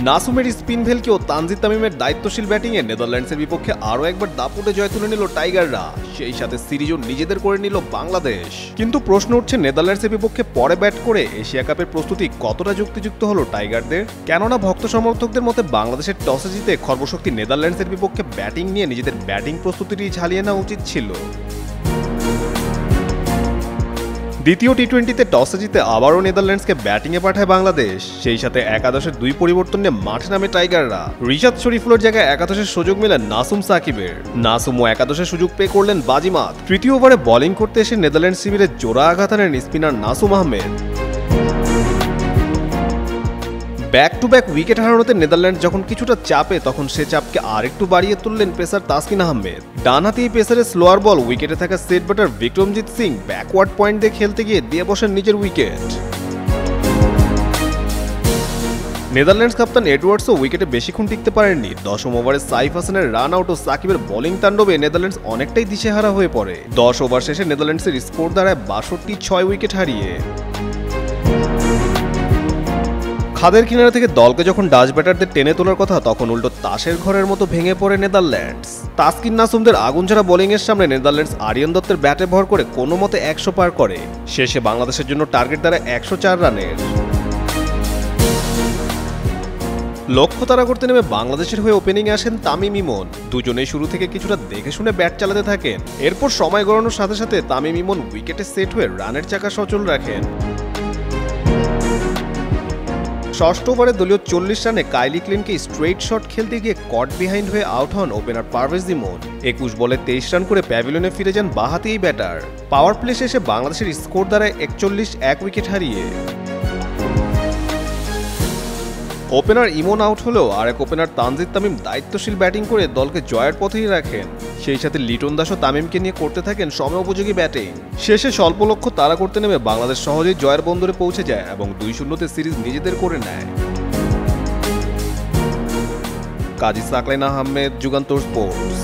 নাসুমের spin ভেলকি ও তানজিদ তামিমের দায়িত্বশীল ব্যাটিংয়ে নেদারল্যান্ডসের বিপক্ষে আরও একবার দাপুটে জয় তুলে নিল টাইগাররা। সেই সাথে সিরিজও নিজেদের করে নিল বাংলাদেশ। কিন্তু প্রশ্ন উঠছে, নেদারল্যান্ডসের বিপক্ষে পরে ব্যাট করে এশিয়া কাপের প্রস্তুতি কতটা যুক্তিযুক্ত হলো টাইগারদের? কেননা ভক্ত সমর্থকদের মতে বাংলাদেশের টসে জিতে খর্বশক্তি নেদারল্যান্ডসের বিপক্ষে ব্যাটিং নিয়ে নিজেদের ব্যাটিং প্রস্তুতিটি ঝালিয়ে নেওয়া উচিত ছিল। দ্বিতীয় টি-20তে টসে জিতে আবারও নেদারল্যান্ডসকে ব্যাটিংয়ে পাঠায় বাংলাদেশ। সেই সাথে একাদশের 2 পরিবর্তন নিয়ে মাঠে নামে টাইগাররা। রিশাদ শরীফুলের জায়গায় একাদশের সুযোগ মেলে নাসুম সাকিবের। নাসুমও একাদশের সুযোগ পেয়ে করলেন বাজিমাত। তৃতীয় ওভারে বোলিং করতে এসে নেদারল্যান্ডস শিবিরে জোড়া আঘাত আনেন spinner Nasum Ahmed. Back to back wicket হারানোতে নেদারল্যান্ড যখন কিছুটা চাপে, তখন সে চাপকে আরেকটু বাড়িয়ে তুললেন পেসার তাসকিন আহমেদ। ডানহাতি পেসারের স্লোয়ার বল উইকেটে থাকা set batter Bikramjit Singh backward point দিয়ে খেলতে গিয়ে দিয়ে বসেন নিজের উইকেট। নেদারল্যান্ডস কাপ্তান এডওয়ার্ডসও উইকেটে বেশিক্ষণ টিকতে পারেননি। 10ম ওভারে সাইফ হাসানের রান আউট ও সাকিবের বোলিং তাণ্ডবে নেদারল্যান্ডস অনেকটাই দিশেহারা হয়ে পড়ে। 10 ওভার শেষে নেদারল্যান্ডসের স্কোর দাঁড়ায় 62, 6 উইকেট হারিয়ে। খাদের কিনারা থেকে দলকে যখন ডাচ ব্যাটারদের টেনে তোলার কথা, তখন উল্টো তাসের ঘরের মতো ভেঙে পড়ে নেদারল্যান্ডস। তাসকিন নাসুমদের আগুনঝাড়া বোলিংয়ের সামনে নেদারল্যান্ডস আরিয়ান দত্তের ব্যাটে ভর করে কোনো মতে 100 পার করে। শেষে বাংলাদেশের জন্য টার্গেট দাঁড়ায় 104 রানের। লক্ষ্য তাড়া করতে নেমে বাংলাদেশের হয়ে ওপেনিংয়ে আসেন তামিম ইমন। দুজনেই শুরু থেকে কিছুটা দেখে শুনে ব্যাট চালাতে থাকেন। এরপর সময় গড়ানোর সাথে সাথে তামিম ইমন উইকেটে সেট হয়ে রানের চাকা সচল রাখেন। ষষ্ঠ ওভারে দলীয় 40 রানে কাইলি ক্লিনকে স্ট্রেইট শট খেলতে গিয়ে কট বিহাইন্ড হয়ে আউট হন ওপেনার পারভেজ ইমন। 21 বলে 23 রান করে প্যাভিলিয়নে ফিরে যান বাঁহাতি এই ব্যাটার। পাওয়ার প্লে শেষে বাংলাদেশের স্কোর দাঁড়ায় 41, 1 উইকেট হারিয়ে। ওপেনার ইমন আউট হলেও আরেক ওপেনার তানজিদ তামিম দায়িত্বশীল ব্যাটিং করে দলকে জয়ের পথেই রাখেন। সেই সাথে লিটন দাসও তামিমকে নিয়ে করতে থাকেন সময় উপযোগী ব্যাটিং। শেষে স্বল্প লক্ষ্য তাড়া করতে নেমে বাংলাদেশ সহজেই জয়ের বন্দরে পৌঁছে যায় এবং 2-0 সিরিজ নিজেদের করে নেয়। কাজী সাকলাইন আহমেদ, যুগান্তর স্পোর্টস।